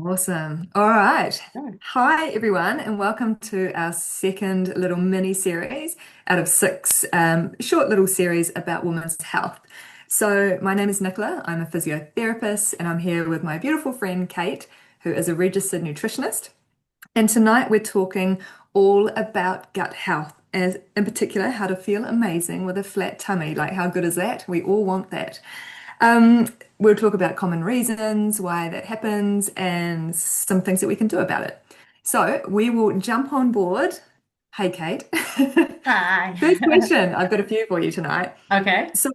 Awesome. All right. Oh. Hi, everyone, and welcome to our second little mini series out of six short little series about women's health. So, my name is Nicola. I'm a physiotherapist, and I'm here with my beautiful friend Kate, who is a registered nutritionist. And tonight we're talking all about gut health, as in particular, how to feel amazing with a flat tummy. Like, how good is that? We all want that. Um, we'll talk about common reasons why that happens and some things that we can do about it. So we will jump on board. Hey, Kate. Hi. First question. I've got a few for you tonight. Okay. So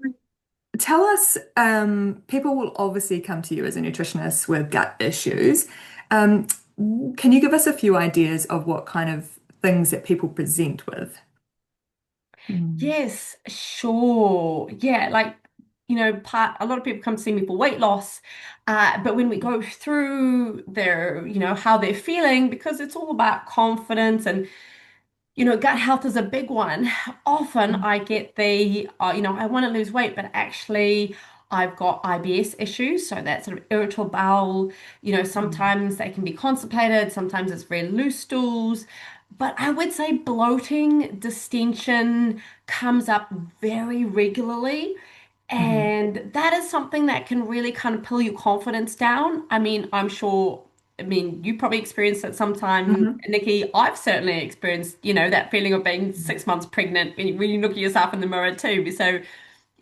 tell us, people will obviously come to you as a nutritionist with gut issues. Um, can you give us a few ideas of what kind of things that people present with? Mm. Yes, sure. Yeah, part a lot of people come to see me for weight loss, but when we go through how they're feeling, because it's all about confidence and gut health is a big one. Often Mm. I get I want to lose weight, but actually I've got IBS issues, so that sort of irritable bowel. Mm. Sometimes they can be constipated, sometimes it's very loose stools. But I would say bloating, distension comes up very regularly. Mhm. And that is something that can really kind of pull your confidence down. I mean, you probably experienced it sometime, Mhm. Nikki. I've certainly experienced, that feeling of being 6 months pregnant when you look at yourself in the mirror too. So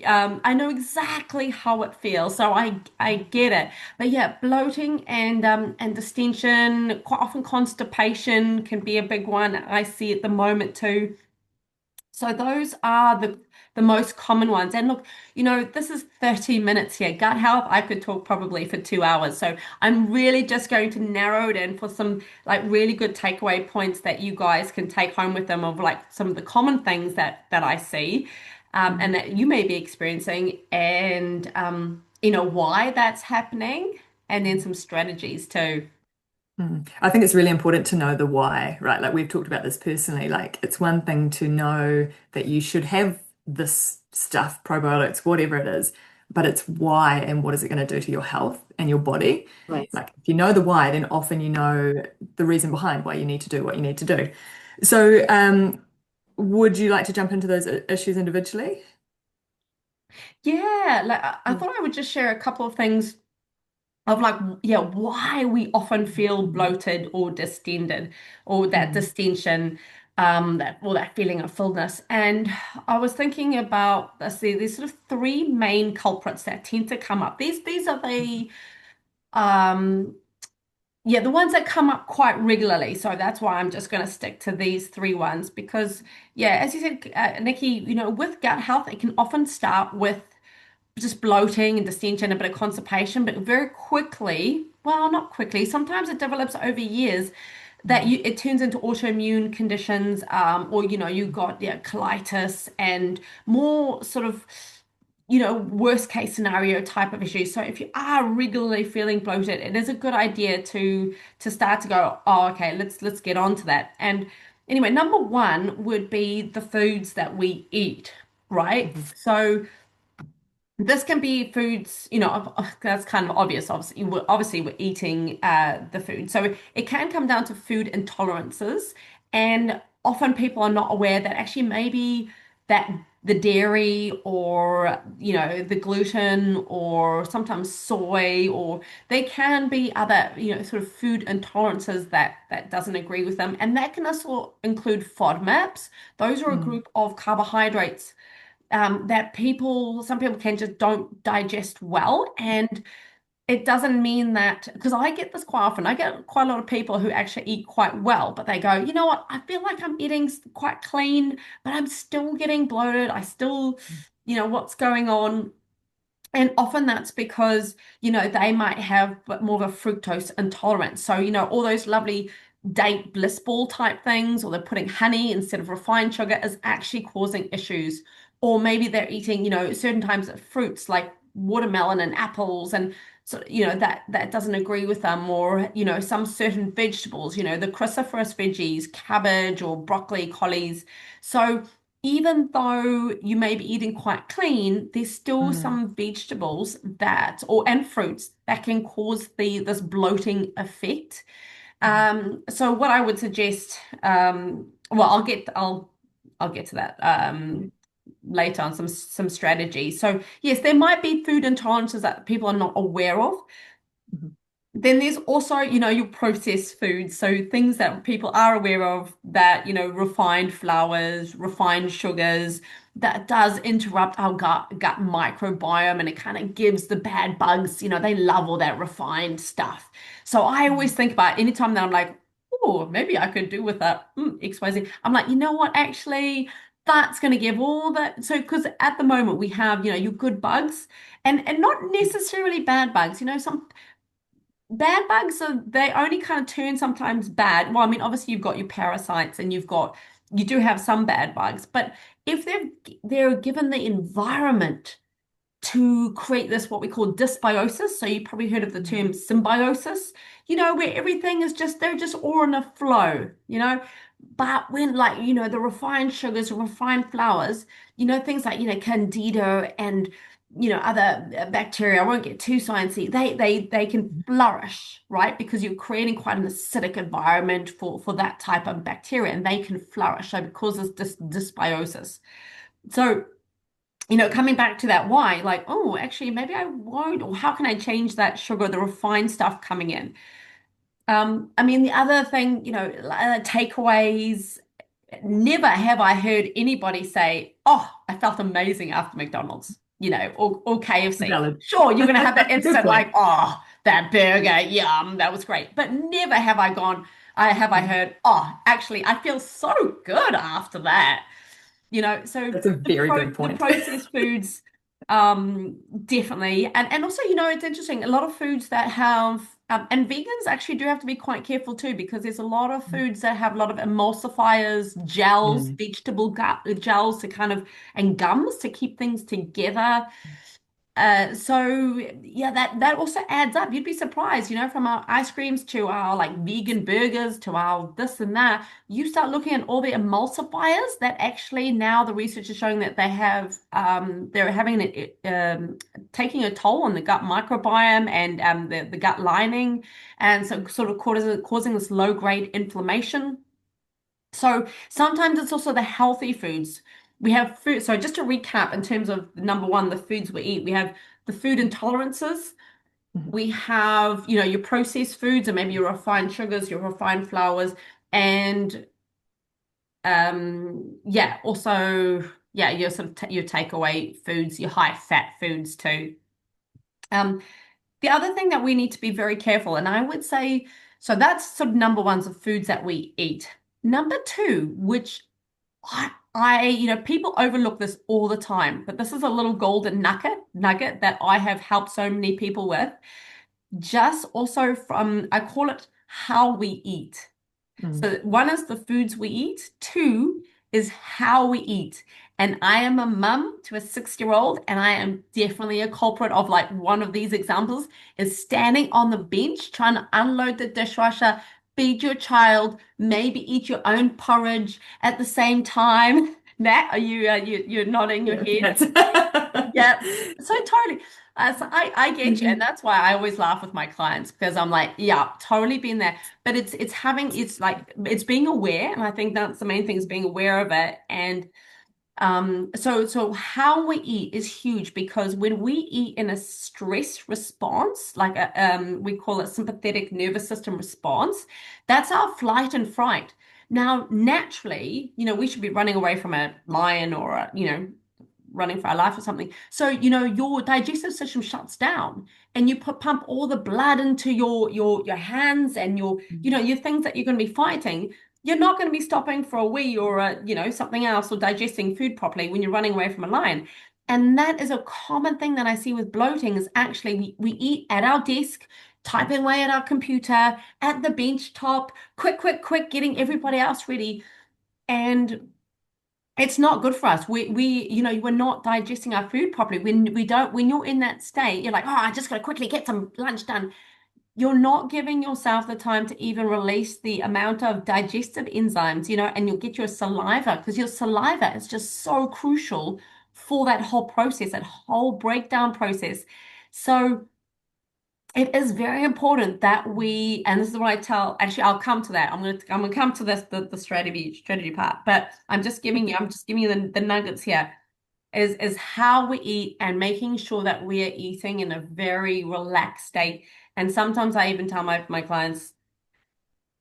I know exactly how it feels. So I get it. But yeah, bloating and distension, quite often constipation can be a big one I see at the moment too. So those are the most common ones. And look, this is 30 minutes here. Gut health, I could talk probably for 2 hours. So I'm really just going to narrow it in for some like really good takeaway points that you guys can take home with them of like some of the common things that I see and that you may be experiencing and why that's happening and then some strategies too. Mm. I think it's really important to know the why, right? Like we've talked about this personally. Like it's one thing to know that you should have this stuff, probiotics, whatever it is, but it's why and what is it going to do to your health and your body. Right. Like if you know the why, then often you know the reason behind why you need to do what you need to do. So, would you like to jump into those issues individually? Yeah, like I thought I would just share a couple of things of like yeah why we often feel Mm. bloated or distended or that Mm. distension that feeling of fullness. And I was thinking about let's see there's sort of three main culprits that tend to come up. These are the um the ones that come up quite regularly. So that's why I'm just going to stick to these three ones because yeah, as you said, Nikki, with gut health it can often start with just bloating and distension, a bit of constipation, but very quickly, well, not quickly, sometimes it develops over years that Mm. it turns into autoimmune conditions, or you got colitis and more sort of worst case scenario type of issues. So if you are regularly feeling bloated, it is a good idea to start to go, oh, okay, let's get on to that. And anyway, number one would be the foods that we eat, right? Mhm. So this can be foods, that's kind of obvious. Obviously we're eating the food. So it can come down to food intolerances. And often people are not aware that actually maybe that the dairy or, the gluten or sometimes soy or they can be other, sort of food intolerances that doesn't agree with them. And that can also include FODMAPs. Those are a Mm. group of carbohydrates that some people can just don't digest well. And it doesn't mean that, because I get this quite often. I get quite a lot of people who actually eat quite well, but they go, you know what, I feel like I'm eating quite clean, but I'm still getting bloated. I still, what's going on? And often that's because, they might have more of a fructose intolerance. So, all those lovely date bliss ball type things, or they're putting honey instead of refined sugar is actually causing issues. Or maybe they're eating, certain types of fruits like watermelon and apples and so, that doesn't agree with them, or, some certain vegetables, the cruciferous veggies, cabbage or broccoli, collies. So even though you may be eating quite clean, there's still Mm, some vegetables that, or and fruits that can cause this bloating effect. mhm, So what I would suggest, well, I'll get to that later on some strategy. So yes, there might be food intolerances that people are not aware of. mhm, Then there's also, your processed foods. So things that people are aware of that, refined flours, refined sugars, that does interrupt our gut microbiome and it kind of gives the bad bugs, they love all that refined stuff. So I always mhm, think about anytime that I'm like, oh, maybe I could do with that XYZ. I'm like, you know what, actually, that's going to give all that. So, because at the moment we have, your good bugs and not necessarily bad bugs, some bad bugs are they only kind of turn sometimes bad. Well, I mean, obviously you've got your parasites and you do have some bad bugs, but if they're given the environment to create this what we call dysbiosis. So you probably heard of the mhm, term symbiosis, where everything is they're just all in a flow, But when like, the refined sugars, refined flours, things like, candida and other bacteria, I won't get too sciencey, they can mhm, flourish, right? Because you're creating quite an acidic environment for that type of bacteria and they can flourish. So it causes this dysbiosis. So coming back to that why, like, oh, actually, maybe I won't, or how can I change that sugar, the refined stuff coming in? I mean, the other thing, takeaways, never have I heard anybody say, oh, I felt amazing after McDonald's, or KFC. valid. Sure, you're going to have that Good instant, point. like, oh, that burger, yum, that was great. But never have I I Mhm. heard, oh, actually, I feel so good after that. So That's a very good the point. processed foods, definitely, and also, it's interesting. A lot of foods that have, and vegans actually do have to be quite careful too, because there's a lot of foods that have a lot of emulsifiers, gels, Mm. vegetable gut gels to kind of, and gums to keep things together. So yeah, that also adds up. You'd be surprised, from our ice creams to our like vegan burgers to our this and that. You start looking at all the emulsifiers that actually now the research is showing that they're having taking a toll on the gut microbiome and the gut lining, and so sort of causing this low grade inflammation. So sometimes it's also the healthy foods. We have food. So just to recap, in terms of number one, the foods we eat, we have the food intolerances. Mhm. We have, your processed foods and maybe your refined sugars, your refined flours, and yeah, also yeah, your sort of your takeaway foods, your high fat foods too. Um, the other thing that we need to be very careful, and I would say, so that's sort of number ones of foods that we eat. Number two, which people overlook this all the time, but this is a little golden nugget that I have helped so many people with. Just also from, I call it how we eat. Mm. So one is the foods we eat. Two is how we eat. And I am a mum to a 6-year-old, and I am definitely a culprit of like one of these examples is standing on the bench trying to unload the dishwasher, feed your child, maybe eat your own porridge at the same time. Nat, are you're nodding your Yeah, head? that's Yeah, so totally. So I get you, and that's why I always laugh with my clients because I'm like, yeah, totally been there. But it's like it's being aware, and I think that's the main thing is being aware of it. And so how we eat is huge because when we eat in a stress response, like we call it sympathetic nervous system response, that's our flight and fright. Now, naturally, we should be running away from a lion or running for our life or something. So, your digestive system shuts down and you pump all the blood into your hands and your things that you're going to be fighting. You're not going to be stopping for a wee or something else or digesting food properly when you're running away from a lion. And that is a common thing that I see with bloating is actually we eat at our desk, typing away at our computer, at the bench top, quick, quick, quick, getting everybody else ready. And it's not good for us. We're not digesting our food properly. When you're in that state, you're like, oh, I just got to quickly get some lunch done. you're not giving yourself the time to even release the amount of digestive enzymes, and you'll get your saliva because your saliva is just so crucial for that whole process, that whole breakdown process. So it is very important that we, and this is what I tell, actually, I'll come to that. I'm gonna come to this, the strategy part, but I'm just giving you the nuggets here is how we eat and making sure that we are eating in a very relaxed state. And sometimes I even tell my clients,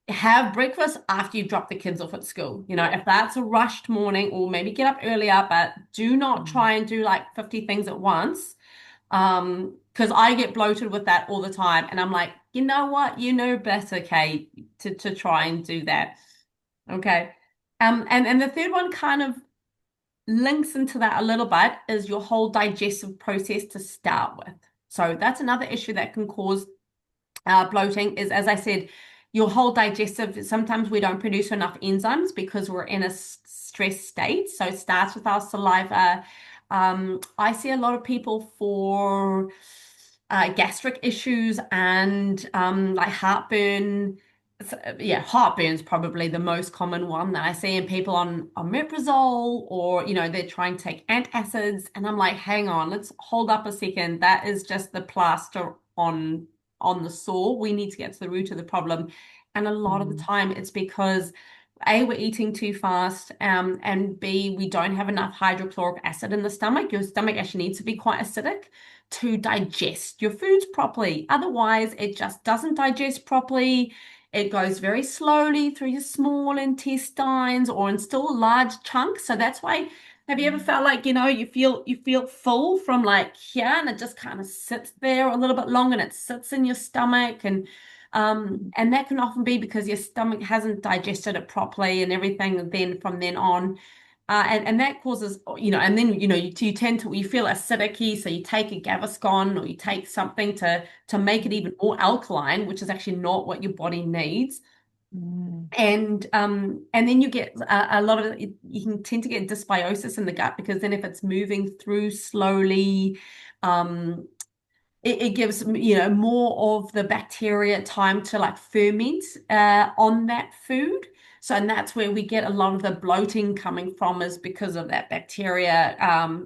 have breakfast after you drop the kids off at school. If that's a rushed morning, or maybe get up earlier, but do not Mm. try and do like 50 things at once. Because I get bloated with that all the time. And I'm like, you know what? You know better, Kate, to try and do that. Okay. And the third one kind of links into that a little bit is your whole digestive process to start with. So that's another issue that can cause bloating is, as I said, your whole digestive, sometimes we don't produce enough enzymes because we're in a stress state. So it starts with our saliva. I see a lot of people for gastric issues and like heartburn. Yeah, heartburn's probably the most common one that I see in people on omeprazole, or they're trying to take antacids, and I'm like, hang on, let's hold up a second. That is just the plaster on the sore. We need to get to the root of the problem. And a lot of the Mm. time it's because A, we're eating too fast, and B, we don't have enough hydrochloric acid in the stomach. Your stomach actually needs to be quite acidic to digest your foods properly. Otherwise, it just doesn't digest properly. It goes very slowly through your small intestines or in still large chunks. So that's why, have you ever felt like, you feel full from like here, and it just kind of sits there a little bit long, and it sits in your stomach, and that can often be because your stomach hasn't digested it properly and everything, and then from then on. And that causes, and then, you tend to, you feel acidic, so you take a Gaviscon or you take something to make it even more alkaline, which is actually not what your body needs. Mm. And then you get a lot of, you can tend to get dysbiosis in the gut, because then if it's moving through slowly, um, it gives more of the bacteria time to like ferment on that food. So, and that's where we get a lot of the bloating coming from, is because of that bacteria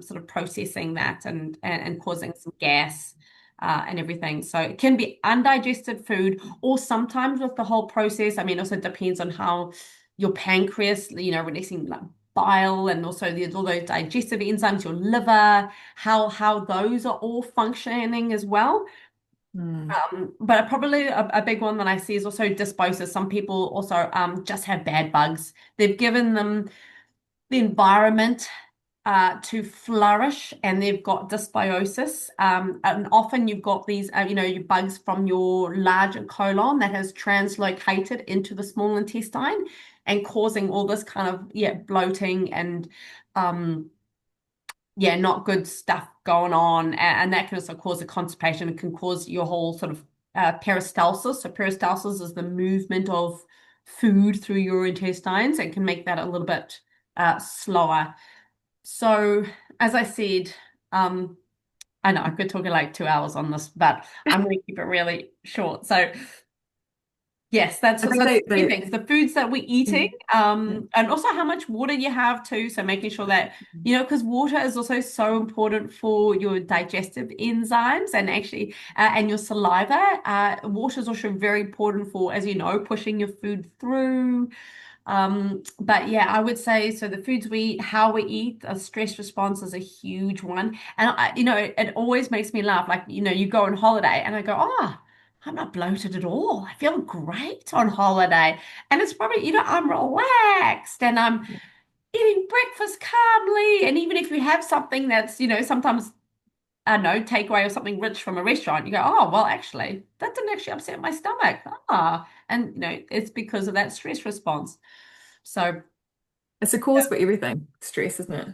sort of processing that, and causing some gas and everything. So it can be undigested food, or sometimes with the whole process. I mean, also depends on how your pancreas, releasing like bile, and also there's all those digestive enzymes, your liver, how those are all functioning as well. Mm. But probably a big one that I see is also dysbiosis. Some people also just have bad bugs. They've given them the environment to flourish, and they've got dysbiosis. And often you've got these, your bugs from your larger colon that has translocated into the small intestine, and causing all this kind of, yeah, bloating and um, yeah, not good stuff going on. And that can also cause a constipation. It can cause your whole sort of peristalsis. So peristalsis is the movement of food through your intestines, and can make that a little bit slower. So, as I said, um, I know I could talk like 2 hours on this, but I'm going to keep it really short. So, yes, that's I so think that's the main they things, the foods that we're eating, mm, yeah. and also how much water you have too. So making sure that, because water is also so important for your digestive enzymes, and actually, and your saliva. Water is also very important for, as you know, pushing your food through. But yeah, I would say, so the foods we eat, how we eat, a stress response is a huge one. And it always makes me laugh. Like, you go on holiday and I go, oh, I'm not bloated at all. I feel great on holiday. And it's probably, I'm relaxed and I'm eating breakfast calmly. And even if you have something that's, sometimes, I don't know, takeaway or something rich from a restaurant, you go, oh, well, actually, that didn't actually upset my stomach. And it's because of that stress response. So, It's a cause for everything. Stress, isn't it?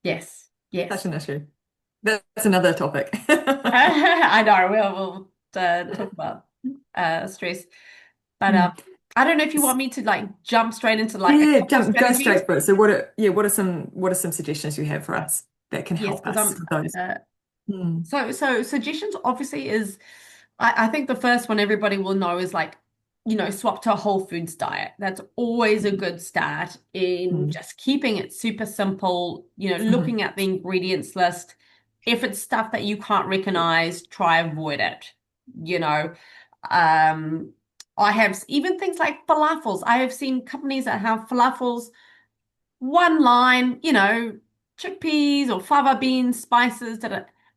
yes, Such yes. an issue. That's another topic. I know. We'll talk about stress, but Mm. I don't know if you want me to like jump straight into like a Yeah, couple of go strategies. straight for it. So what are some suggestions you have for us that can Yes, help because us with those? Mm. so suggestions obviously is. I think the first one everybody will know is like, swap to a whole foods diet. That's always a good start in Mm. just keeping it super simple, Mhm. looking at the ingredients list. If it's stuff that you can't recognize, try avoid it. You know, um, I have even things like falafels. I have seen companies that have falafels one line, chickpeas or fava beans, spices,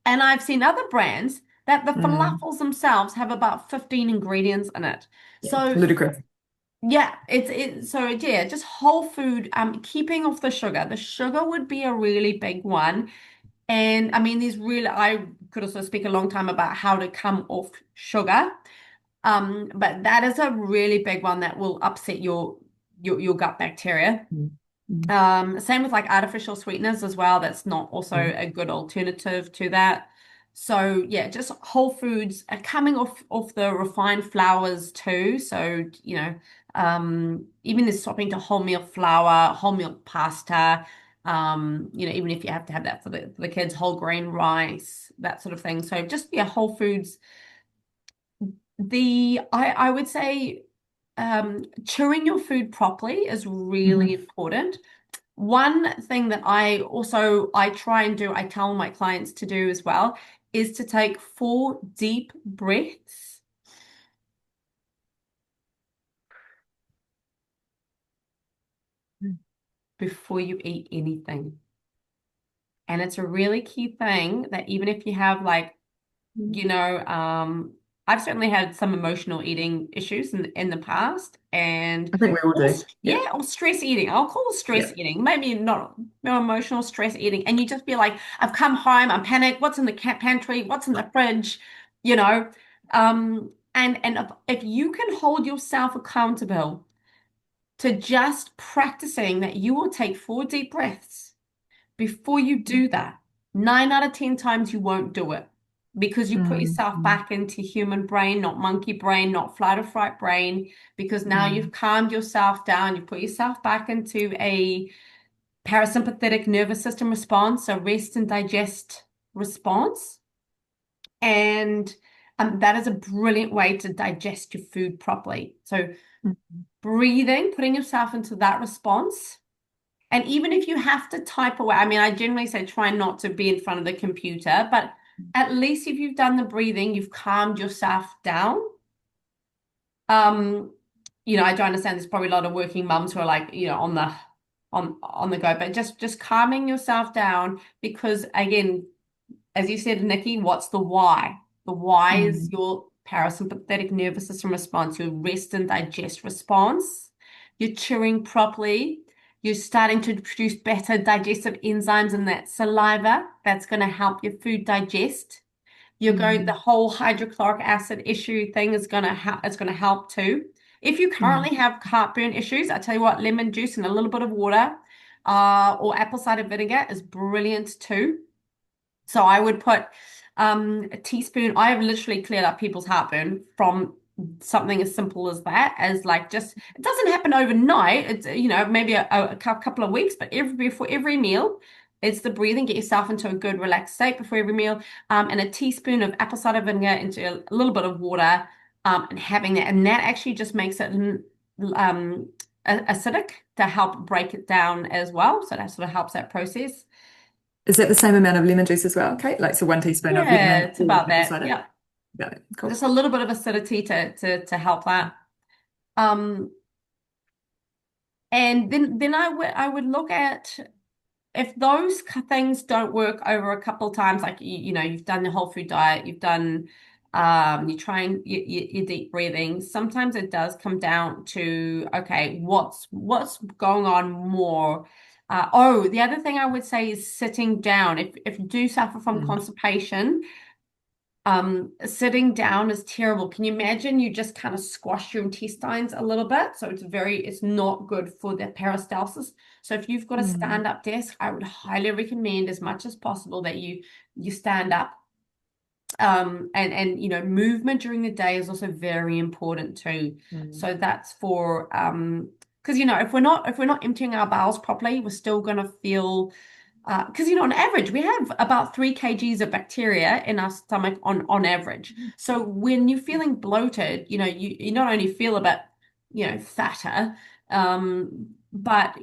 and I've seen other brands that the Mm. falafels themselves have about 15 ingredients in it. Yeah, So ludicrous. yeah, so yeah, just whole food, keeping off the sugar. The sugar would be a really big one. And I mean, I could also speak a long time about how to come off sugar. But that is a really big one that will upset your gut bacteria. Mm. Mm. Same with like artificial sweeteners as well. That's not also Mm. a good alternative to that. So yeah, just whole foods are coming off the refined flours too. So, even this swapping to wholemeal flour, wholemeal pasta, even if you have to have that for the kids, whole grain rice, that sort of thing. So just yeah, whole foods. I would say chewing your food properly is really Mhm. important. One thing that I try and do, I tell my clients to do as well, is to take 4 deep breaths before you eat anything. And it's a really key thing that even if you have like you know, I've certainly had some emotional eating issues in the past, and I think we all do. Yeah. yeah, or stress eating. I'll call it Yeah. stress eating, maybe not no emotional stress eating. And you just be like, I've come home, I'm panicked. What's in the cat pantry? What's in the fridge? You know, and if you can hold yourself accountable to just practicing that, you will take 4 deep breaths before you do that, 9 out of 10 times you won't do it because you put Mm. yourself Mm. back into human brain, not monkey brain, not flight or fright brain, because now Mm. you've calmed yourself down, you put yourself back into a parasympathetic nervous system response, so rest and digest response. And that is a brilliant way to digest your food properly. So Mm. breathing, putting yourself into that response. And even if you have to type away, I mean, I generally say try not to be in front of the computer, but at least if you've done the breathing, you've calmed yourself down. Um, I do understand there's probably a lot of working mums who are like, on the go, but just calming yourself down because again, as you said, Nikki, what's the why? The why is Mm. your parasympathetic nervous system response, your rest and digest response. You're chewing properly. You're starting to produce better digestive enzymes in that saliva. That's going to help your food digest. The Mm. whole hydrochloric acid issue thing is going to help. It's going to help too. If you Mm. currently have heartburn issues, I tell you what, lemon juice and a little bit of water, or apple cider vinegar is brilliant too. So I would put a teaspoon. I have literally cleared up people's heartburn from something as simple as that, as like just it doesn't happen overnight. It's maybe a couple of weeks, but before every meal, it's the breathing. Get yourself into a good relaxed state before every meal, and a teaspoon of apple cider vinegar into a little bit of water, and having that, and that actually just makes it acidic to help break it down as well. So that sort of helps that process. Is that the same amount of lemon juice as well, Kate? Like, so 1 teaspoon of Yeah, lemon it's or about apple that. cider? Yeah. Got it. Just Cool. a little bit of acidity to help that. Um, and then I would look at if those things don't work over a couple of times, like you've done the whole food diet, you've done you're trying your deep breathing. Sometimes it does come down to okay, what's going on more. The other thing I would say is sitting down. If you do suffer from Mm. constipation, sitting down is terrible. Can you imagine you just kind of squash your intestines a little bit? So it's not good for the peristalsis. So if you've got a Mm. stand-up desk, I would highly recommend as much as possible that you stand up. And movement during the day is also very important too. Mm. So that's because if we're not emptying our bowels properly, we're still gonna feel because on average we have about 3 kgs of bacteria in our stomach on average. So when you're feeling bloated, you not only feel a bit, fatter, but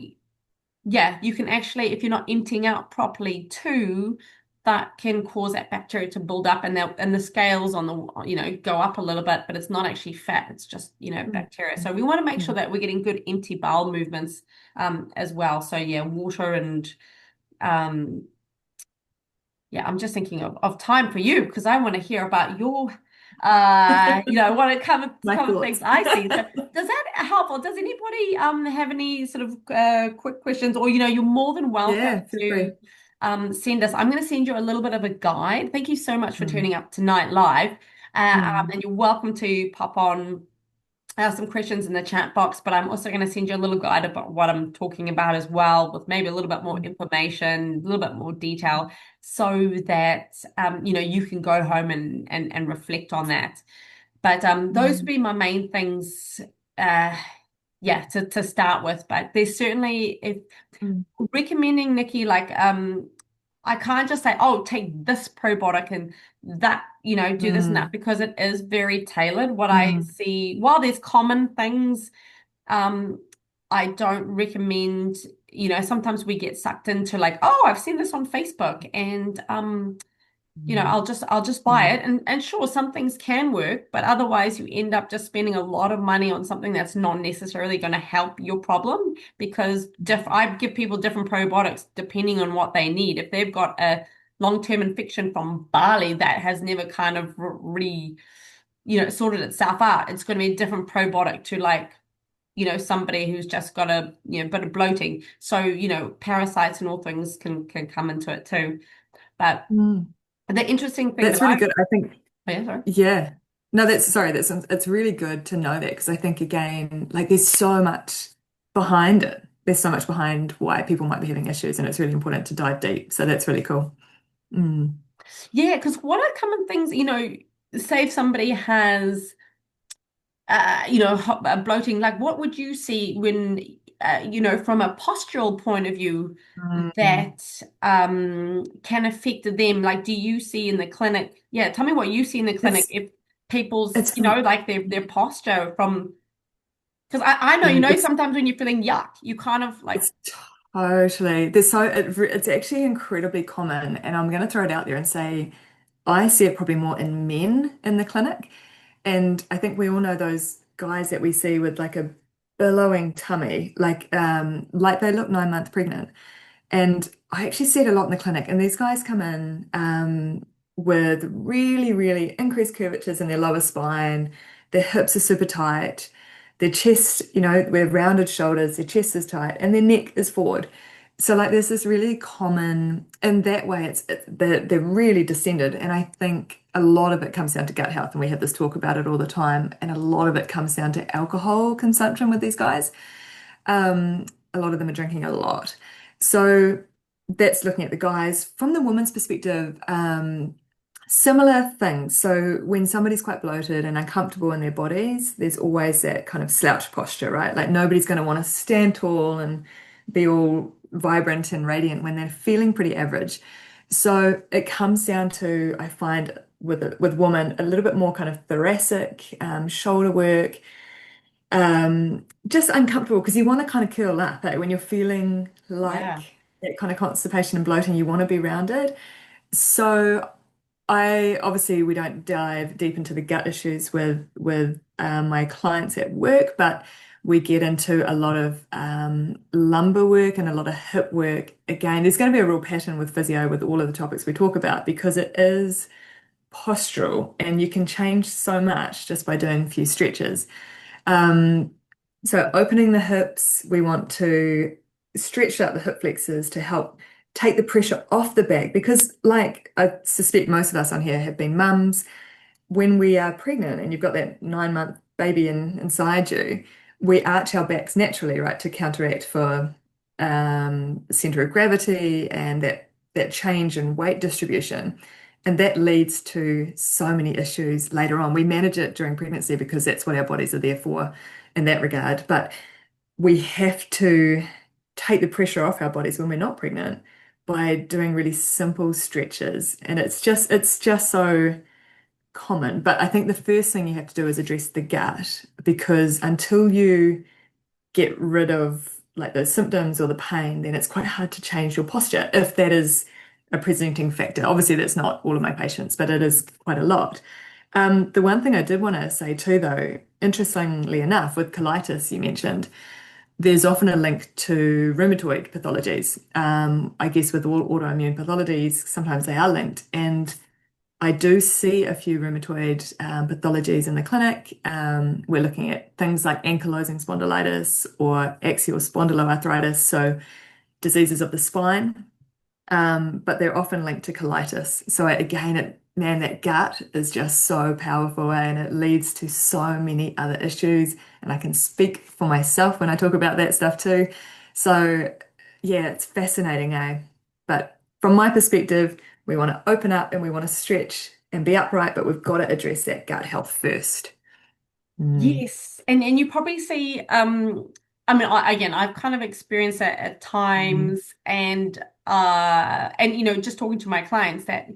yeah, you can actually, if you're not emptying out properly too, that can cause that bacteria to build up, and the scales on the, go up a little bit, but it's not actually fat, it's just, Mm. bacteria. So we want to make sure Mm. that we're getting good empty bowel movements as well. So yeah, water and um yeah, I'm just thinking of time for you because I want to hear about your what are My common things thoughts. I see. So does that help, or does anybody have any sort of quick questions, or you're more than welcome Yeah, feel to free. send us. I'm going to send you a little bit of a guide. Thank you so much for Mm. turning up tonight live. Mm. And you're welcome to pop on some questions in the chat box, but I'm also going to send you a little guide about what I'm talking about as well, with maybe a little bit more information, a little bit more detail, so that you can go home and reflect on that. But those would Mm. be my main things, uh, yeah, to start with. But there's certainly, if Mm. recommending, Nikki, like I can't just say, oh, take this probiotic and that, do this and that, Mm. because it is very tailored. What I Mm. see, while there's common things, um, I don't recommend, sometimes we get sucked into like, oh, I've seen this on Facebook, and Mm. I'll just buy Mm. it. And sure, some things can work, but otherwise you end up just spending a lot of money on something that's not necessarily going to help your problem, because I give people different probiotics depending on what they need. If they've got a long-term infection from barley that has never kind of really, sorted itself out, it's going to be a different probiotic to, like, somebody who's just got a, bit of bloating. So, parasites and all things can come into it too. But Mm. the interesting thing that That's really good. I think, oh, yeah, sorry. yeah. No, that's sorry, that's it's really good to know that because I think again, like there's so much behind it. There's so much behind why people might be having issues, and it's really important to dive deep. So that's really cool. Mm. Yeah, because what are common things, say if somebody has, bloating, like what would you see when, from a postural point of view Mm. that can affect them? Like, do you see in the clinic? Yeah, tell me what you see in the clinic It's if people's, it's like their posture from, because I know, it's sometimes when you're feeling yuck, you kind of like, it's totally there's so it's actually incredibly common, and I'm going to throw it out there and say I see it probably more in men in the clinic. And I think we all know those guys that we see with like a billowing tummy, like they look 9 months pregnant. And I actually see it a lot in the clinic. And these guys come in with really, really increased curvatures in their lower spine. Their hips are super tight. Their chest, with rounded shoulders, their chest is tight, and their neck is forward. So like there's this really common in that way. They're really descended, and I think a lot of it comes down to gut health, and we have this talk about it all the time. And a lot of it comes down to alcohol consumption with these guys. A lot of them are drinking a lot. So that's looking at the guys. From the woman's perspective, similar things. So when somebody's quite bloated and uncomfortable in their bodies, there's always that kind of slouch posture, right? Like nobody's going to want to stand tall and be all vibrant and radiant when they're feeling pretty average. So it comes down to, I find with women, a little bit more kind of thoracic, shoulder work, just uncomfortable because you want to kind of curl up, when you're feeling yeah. like that kind of constipation and bloating, you want to be rounded. So I obviously we don't dive deep into the gut issues with my clients at work, but we get into a lot of lumbar work and a lot of hip work. Again, there's going to be a real pattern with physio with all of the topics we talk about because it is postural and you can change so much just by doing a few stretches. Um, so opening the hips, we want to stretch out the hip flexors to help take the pressure off the back because, like I suspect most of us on here have been mums. When we are pregnant and you've got that 9 month baby inside you, we arch our backs naturally, right, to counteract for center of gravity and that change in weight distribution. And that leads to so many issues later on. We manage it during pregnancy because that's what our bodies are there for in that regard. But we have to take the pressure off our bodies when we're not pregnant by doing really simple stretches. And it's just so common. But I think the first thing you have to do is address the gut because until you get rid of like those symptoms or the pain, then it's quite hard to change your posture if that is a presenting factor. Obviously, that's not all of my patients, but it is quite a lot. The one thing I did want to say too, though, interestingly enough, with colitis you mentioned, there's often a link to rheumatoid pathologies. I guess with all autoimmune pathologies, sometimes they are linked. And I do see a few rheumatoid pathologies in the clinic. We're looking at things like ankylosing spondylitis or axial spondyloarthritis, so diseases of the spine, but they're often linked to colitis. So again, man, that gut is just so powerful and it leads to so many other issues. And I can speak for myself when I talk about that stuff too. So yeah, it's fascinating, eh? But from my perspective, we want to open up and we want to stretch and be upright, but we've got to address that gut health first. Mm. Yes, and you probably see I mean again I've kind of experienced that at Mm. times and just talking to my clients that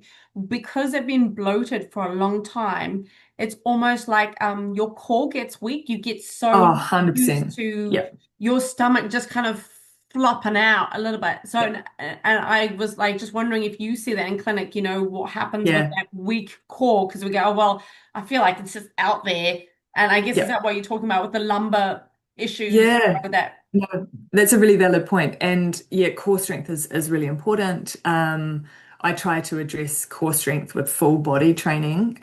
because they've been bloated for a long time it's almost like your core gets weak. You get so Oh, used 100%. to Yep. your stomach just kind of flopping out a little bit. So Yep. and I was like just wondering if you see that in clinic, what happens with Yeah. that weak core because we go, oh well, I feel like it's just out there and I guess is Yep. that what you're talking about with the lumbar issues Yeah. that No, that's a really valid point. And yeah, core strength is really important. I try to address core strength with full body training.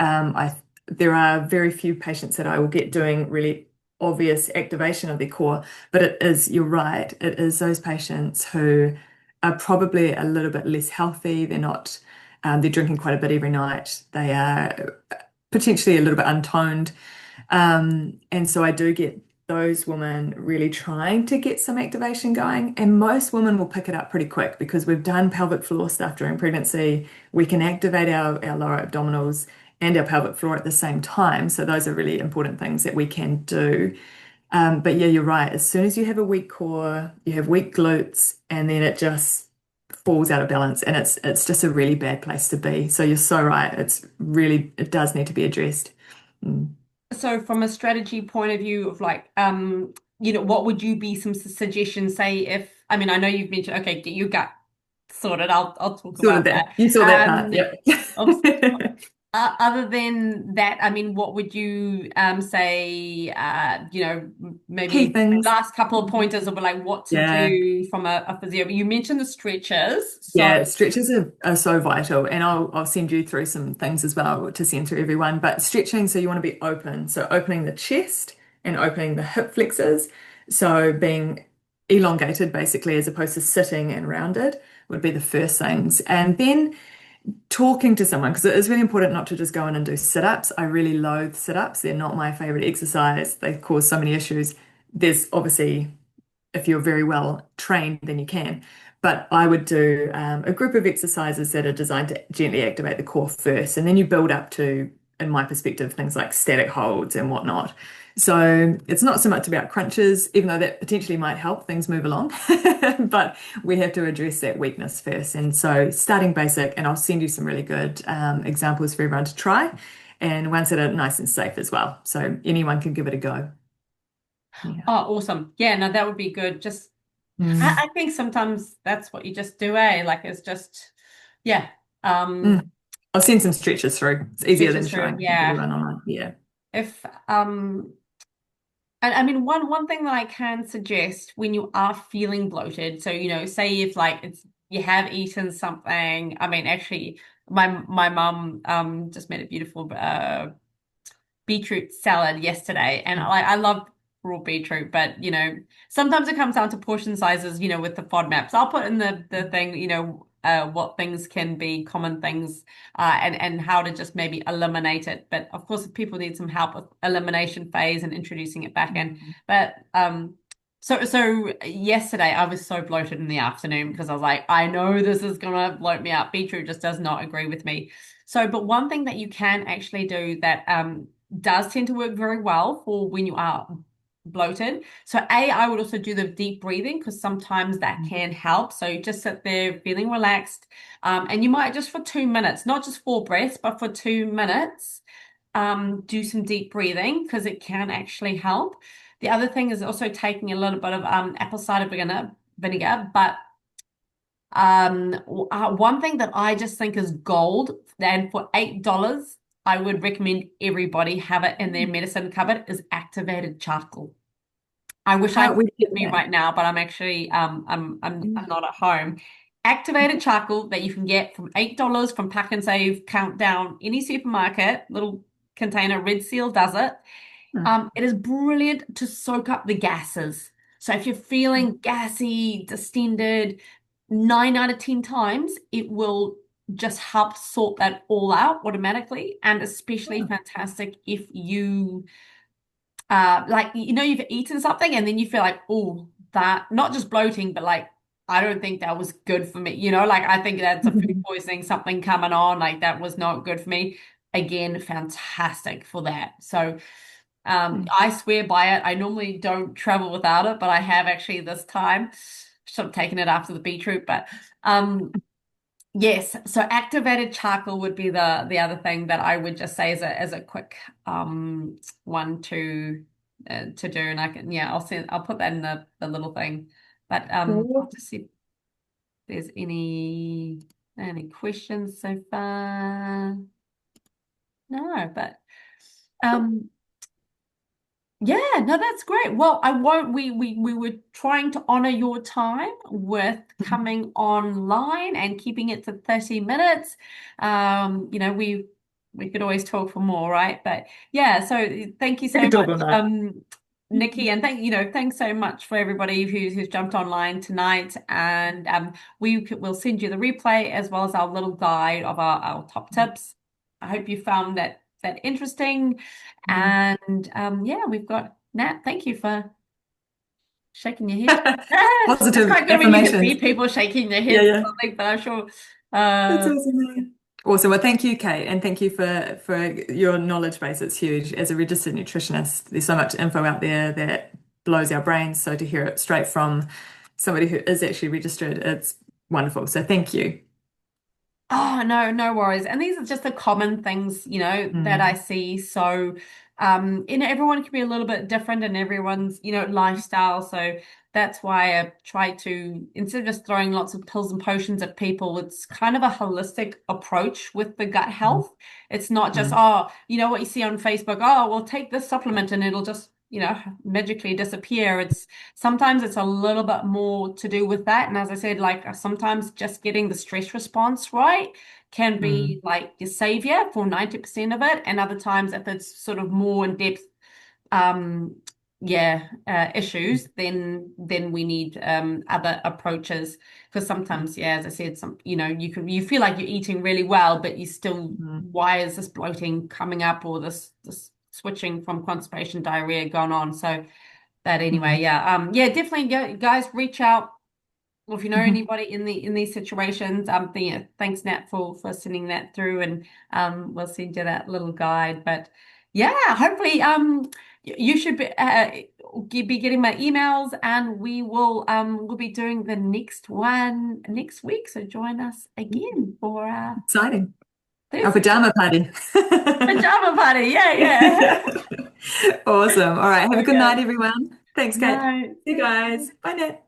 There are very few patients that I will get doing really obvious activation of their core, but it is, you're right, it is those patients who are probably a little bit less healthy. They're not, they're drinking quite a bit every night. They are potentially a little bit untoned. And so I do get those women really trying to get some activation going. And most women will pick it up pretty quick because we've done pelvic floor stuff during pregnancy. We can activate our lower abdominals and our pelvic floor at the same time. So those are really important things that we can do. But yeah, you're right. As soon as you have a weak core, you have weak glutes, and then it just falls out of balance and it's just a really bad place to be. So you're so right. It does need to be addressed. Mm. so from a strategy point of view of like what would you be some suggestions say if I mean I know you've mentioned okay get your gut sorted I'll talk Sorted about that. that You saw that part. Yep. oops. Other than that, I mean, what would you say, Key maybe things. last couple of pointers of like what to Yeah. do from a physio? You mentioned the stretches. So, Yeah, stretches are so vital, and I'll send you through some things as well to send to everyone. But stretching, so you want to be open, so opening the chest and opening the hip flexors, so being elongated basically as opposed to sitting and rounded would be the first things, and then talking to someone because it is really important not to just go in and do sit-ups. I really loathe sit-ups; they're not my favorite exercise. They cause so many issues. There's obviously if you're very well trained, then you can. But I would do a group of exercises that are designed to gently activate the core first, and then you build up to, in my perspective, things like static holds and whatnot. So it's not so much about crunches, even though that potentially might help things move along, but we have to address that weakness first. And so starting basic, and I'll send you some really good examples for everyone to try, and ones that are nice and safe as well. So anyone can give it a go. Yeah. oh, awesome. Yeah, no, that would be good. Just, Mm. I think sometimes that's what you just do, eh? Like it's just, yeah, Mm. I'll send some stretches through. It's easier than stretches through. trying to do Yeah. one online. Yeah. If, and I mean, one thing that I can suggest when you are feeling bloated, so say if like it's you have eaten something. I mean, actually, my mum just made a beautiful beetroot salad yesterday, and I love raw beetroot, but sometimes it comes down to portion sizes. With the FODMAPs, I'll put in the thing. What things can be common things, and how to just maybe eliminate it. But of course, if people need some help with elimination phase and introducing it back in, Mm. but so yesterday I was so bloated in the afternoon because I was like, I know this is gonna bloat me up. Beetroot just does not agree with me. So, but one thing that you can actually do that does tend to work very well for when you are bloated. So I would also do the deep breathing because sometimes that can help. So just sit there feeling relaxed. And you might just for 2 minutes, not just 4 breaths, but for 2 minutes, do some deep breathing because it can actually help. The other thing is also taking a little bit of apple cider vinegar, but one thing that I just think is gold, and for $8, I would recommend everybody have it in their medicine cupboard, is activated charcoal. I wish I had We it get with me that. right now, but I'm actually I'm Mm. not at home. Activated charcoal that you can get from $8 from Pack and Save Countdown, any supermarket, little container, Red Seal does it. It is brilliant to soak up the gases. So if you're feeling gassy, distended, 9 out of 10 times, it will just help sort that all out automatically. And especially fantastic if you like you've eaten something and then you feel like, oh, that not just bloating, but like I don't think that was good for me. Like I think that's a food poisoning, something coming on, like that was not good for me. Again, fantastic for that. So I swear by it. I normally don't travel without it, but I have actually this time. Should have taken it after the beetroot, but yes. So activated charcoal would be the other thing that I would just say as a quick one to do, and I can I'll put that in the little thing, but I'll just see if there's any questions so far. No, but um. Yeah, no, that's great. Well, I won't. We were trying to honor your time with coming online and keeping it to 30 minutes. We could always talk for more, right? But yeah, so thank you I so could talk all much, night. Nikki, and thanks so much for everybody who's jumped online tonight. And we'll send you the replay as well as our little guide of our top tips. I hope you found that interesting. And yeah, we've got Nat. Thank you for shaking your head. It's Positive quite good when you can see affirmations. people shaking their Yeah, heads or yeah. something, but I'm sure. That's Uh, awesome. Awesome. Well, thank you, Kate, and thank you for your knowledge base. It's huge. As a registered nutritionist, there's so much info out there that blows our brains. So to hear it straight from somebody who is actually registered, it's wonderful. So thank you. Oh, no, no worries. And these are just the common things, that I Mm, see. So, everyone can be a little bit different in everyone's, lifestyle. So that's why I try to, instead of just throwing lots of pills and potions at people, it's kind of a holistic approach with the gut mm, health. It's not just, mm, oh, what you see on Facebook, oh, well, take this supplement and it'll just, magically disappear. Sometimes it's a little bit more to do with that. And as I said, like sometimes just getting the stress response right can be mm, like your savior for 90% of it. And other times, if it's sort of more in depth, um, issues, then we need other approaches. Because sometimes, yeah, as I said, you feel like you're eating really well, but you still, mm, why is this bloating coming up or this switching from constipation, diarrhea gone on? So that anyway, mm, yeah. Yeah, definitely guys reach out if you know mhm. anybody in these situations. Yeah, thanks Nat for sending that through, and we'll send you that little guide. But yeah, hopefully you should be getting my emails, and we'll be doing the next one next week. So join us again for Exciting. Our Thursday pajama party. pajama party. Yeah, yeah. Awesome. All right. Have a good night, Okay. everyone. Thanks, Kate. No, See you thank you. guys. Bye now.